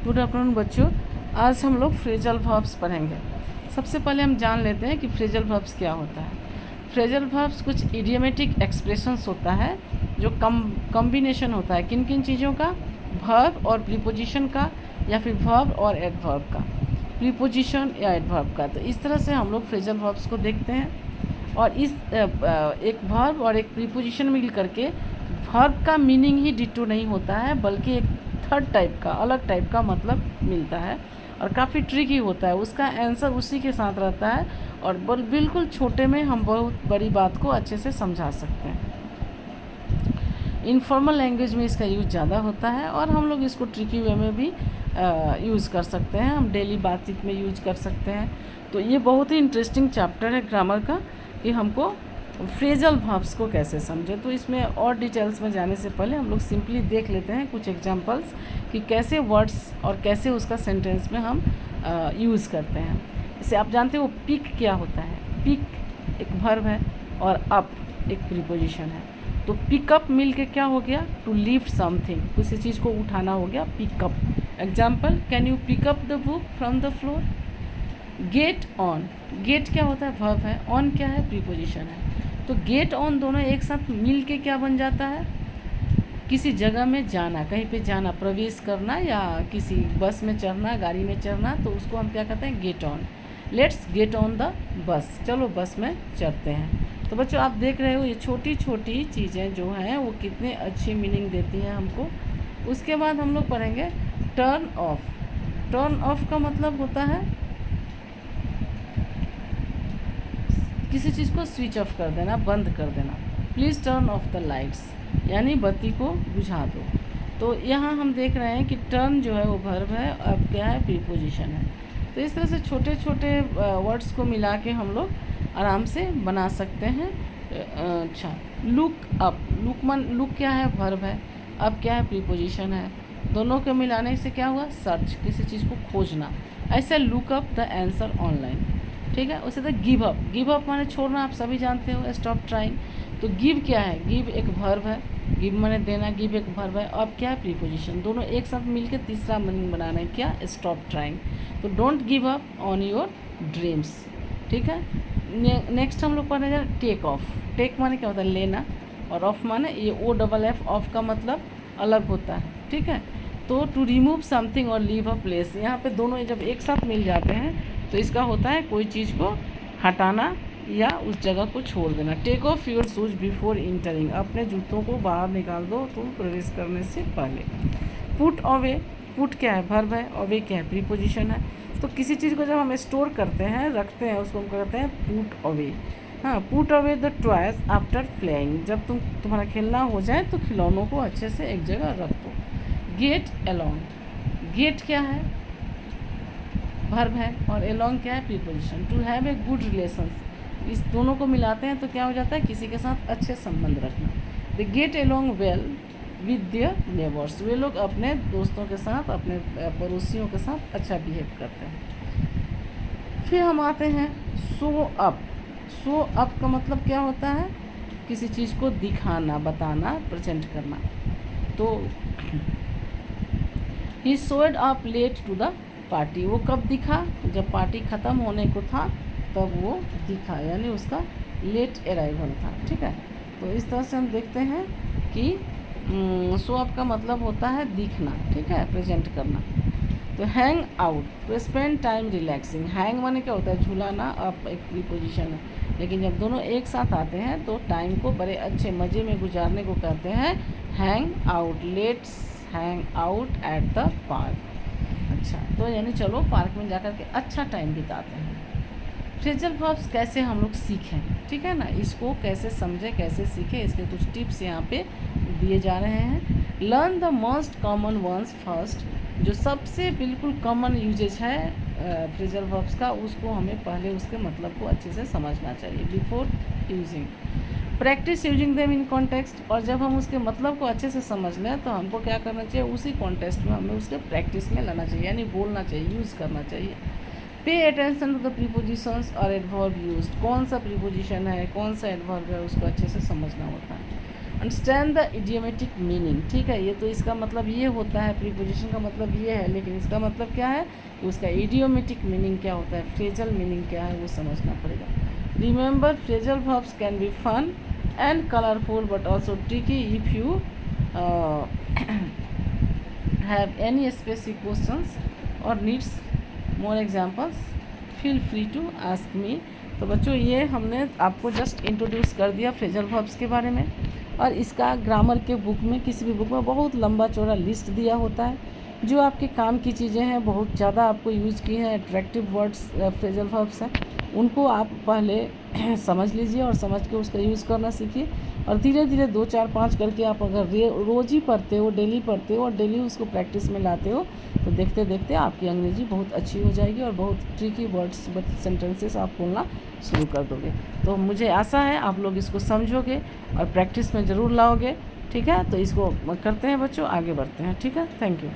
Good afternoon बच्चों। आज हम लोग फ्रेजल वर्ब्स पढ़ेंगे। सबसे पहले हम जान लेते हैं कि फ्रेजल वर्ब्स क्या होता है। फ्रेजल वर्ब्स कुछ इडियोमेटिक एक्सप्रेशंस होता है जो कॉम्बिनेशन होता है किन किन चीज़ों का, वर्ब और प्रीपोजिशन का, या फिर वर्ब और एडवर्ब का, प्रीपोजिशन या एडवर्ब का। तो इस तरह से हम लोग फ्रेजल वर्ब्स को देखते हैं। और इस एक वर्ब और एक प्रीपोजिशन मिल करके वर्ब का मीनिंग ही डिटो नहीं होता है, बल्कि एक थर्ड टाइप का, अलग टाइप का मतलब मिलता है और काफ़ी ट्रिकी होता है। उसका आंसर उसी के साथ रहता है और बिल्कुल छोटे में हम बहुत बड़ी बात को अच्छे से समझा सकते हैं। इनफॉर्मल लैंग्वेज में इसका यूज़ ज़्यादा होता है और हम लोग इसको ट्रिकी वे में भी यूज़ कर सकते हैं। हम डेली बातचीत में यूज़ कर सकते हैं। तो ये बहुत ही इंटरेस्टिंग चैप्टर है ग्रामर का कि हमको फ्रेजल वर्ब्स को कैसे समझें। तो इसमें और डिटेल्स में जाने से पहले हम लोग सिंपली देख लेते हैं कुछ एग्जांपल्स कि कैसे वर्ड्स और कैसे उसका सेंटेंस में हम यूज़ करते हैं। इसे आप जानते हो पिक क्या होता है। पिक एक वर्ब है और अप एक प्रीपोजिशन है। तो पिकअप मिल के क्या हो गया, टू लिफ्ट समथिंग, किसी चीज़ को उठाना हो गया pick up. Example, can you pick up the book from the floor. Get on, get क्या होता है, वर्ब है, ऑन क्या है, प्रीपोजिशन है। तो गेट ऑन दोनों एक साथ मिल के क्या बन जाता है, किसी जगह में जाना, कहीं पे जाना, प्रवेश करना या किसी बस में चढ़ना, गाड़ी में चढ़ना, तो उसको हम क्या कहते हैं, get on. Let's get on the bus, चलो बस में चढ़ते हैं। तो बच्चों आप देख रहे हो ये छोटी छोटी चीज़ें जो हैं वो कितने अच्छी मीनिंग देती हैं हमको। उसके बाद हम लोग पढ़ेंगे टर्न ऑफ। टर्न ऑफ का मतलब होता है किसी चीज़ को स्विच ऑफ कर देना, बंद कर देना। Please turn off the lights, यानी बत्ती को बुझा दो। तो यहाँ हम देख रहे हैं कि टर्न जो है वो वर्ब है, अब क्या है, प्रीपोजिशन है। तो इस तरह से छोटे छोटे वर्ड्स को मिला के हम लोग आराम से बना सकते हैं। अच्छा, लुक अप, लुक क्या है, वर्ब है, अब क्या है, प्रीपोजिशन है। दोनों के मिलाने से क्या हुआ, सर्च, किसी चीज़ को खोजना। ऐसे look up the answer online, ठीक है। उसी तरह गिव अप, गिव अप माने छोड़ना, आप सभी जानते हो, स्टॉप ट्राइंग। तो गिव क्या है, गिव एक वर्ब है, गिव माने देना, गिव एक वर्ब है, अब क्या है, प्रीपोजिशन। दोनों एक साथ मिलकर तीसरा मीनिंग बना रहे हैं, क्या, स्टॉप ट्राइंग। तो don't give up on your dreams, ठीक है। नेक्स्ट हम लोग पढ़ने जा रहे टेक ऑफ। टेक माने क्या होता है, लेना, और ऑफ माने ये OFF, ऑफ का मतलब अलग होता है, ठीक है। तो टू रिमूव समथिंग और लीव अ प्लेस, यहाँ पे दोनों जब एक साथ मिल जाते हैं तो इसका होता है कोई चीज़ को हटाना या उस जगह को छोड़ देना। Take off your shoes before entering, अपने जूतों को बाहर निकाल दो तुम प्रवेश करने से पहले। पुट अवे, पुट क्या है, वर्ब है, अवे क्या है, प्रीपोजिशन है। तो किसी चीज़ को जब हम स्टोर करते हैं, रखते हैं, उसको हम कहते हैं पुट अवे। हाँ, put away the toys after playing, जब तुम्हारा खेलना हो जाए तो खिलौनों को अच्छे से एक जगह रख दो। गेट अलोंग, गेट क्या है, वर्ब है, और अलोंग क्या है, preposition. To have a good relations, इस दोनों को मिलाते हैं तो क्या हो जाता है, किसी के साथ अच्छे संबंध रखना। They get along well with their neighbours, वे लोग अपने दोस्तों के साथ, अपने पड़ोसियों के साथ अच्छा बिहेव करते हैं। फिर हम आते हैं शो अप। शो अप का मतलब क्या होता है, किसी चीज़ को दिखाना, बताना, प्रेजेंट करना। तो he showed up late to the party, वो कब दिखा, जब पार्टी ख़त्म होने को था तब वो दिखा, यानी उसका लेट अराइवल था, ठीक है। तो इस तरह से हम देखते हैं कि शो अप का मतलब होता है दिखना, ठीक है, प्रेजेंट करना। तो hang out, to spend time relaxing. Hang माने क्या होता है, झूलाना, अप एक प्रीपोजिशन है, लेकिन जब दोनों एक साथ आते हैं तो टाइम को बड़े अच्छे मज़े में गुजारने को कहते हैं hang out. Let's hang out at the park. अच्छा, तो यानी चलो पार्क में जाकर के अच्छा टाइम बिताते हैं। फ्रेजल वर्ब्स कैसे हम लोग सीखें, ठीक है ना, इसको कैसे समझें, कैसे सीखें, इसके कुछ टिप्स यहाँ पे दिए जा रहे हैं। Learn the most common ones first, जो सबसे बिल्कुल कॉमन यूजेज है फ्रेजल वर्ब्स का, उसको हमें पहले उसके मतलब को अच्छे से समझना चाहिए before using. Practice using them in context, और जब हम उसके मतलब को अच्छे से समझ लें तो हमको क्या करना चाहिए, उसी कॉन्टेक्स्ट में हमें उसके प्रैक्टिस में लाना चाहिए, यानी बोलना चाहिए, यूज़ करना चाहिए। Pay attention to the prepositions और एडवर्ब यूज्ड, कौन सा प्रीपोजिशन है, कौन सा एडवर्ब है, उसको अच्छे से समझना होता है। अंडरस्टैंड द इडियोमेटिक मीनिंग, ठीक है। ये तो इसका मतलब ये होता है, प्रीपोजिशन का मतलब ये है, लेकिन इसका मतलब क्या है कि उसका इडियोमेटिक मीनिंग क्या होता है, फ्रेजल मीनिंग क्या है, वो समझना पड़ेगा। Remember phrasal verbs can be fun and colourful but also tricky if you have any specific questions or needs more examples feel free to ask me। तो बच्चों ये हमने आपको जस्ट इंट्रोड्यूस कर दिया फ्रेजल वर्ब्स के बारे में, और इसका ग्रामर के बुक में, किसी भी बुक में बहुत लंबा चौड़ा लिस्ट दिया होता है। जो आपके काम की चीज़ें हैं, बहुत ज़्यादा आपको यूज़ की हैं, अट्रैक्टिव वर्ड्स फ्रेजल वर्ब्स हैं, उनको आप पहले समझ लीजिए और समझ के उसका यूज़ करना सीखिए, और धीरे धीरे 2 4 5 करके आप अगर रोज़ ही पढ़ते हो, डेली पढ़ते हो और डेली उसको प्रैक्टिस में लाते हो, तो देखते देखते आपकी अंग्रेजी बहुत अच्छी हो जाएगी और बहुत ट्रिकी वर्ड्स सेंटेंसेस आप बोलना शुरू कर दोगे। तो मुझे आशा है आप लोग इसको समझोगे और प्रैक्टिस में ज़रूर लाओगे, ठीक है। तो इसको करते हैं बच्चों, आगे बढ़ते हैं, ठीक है। Thank you.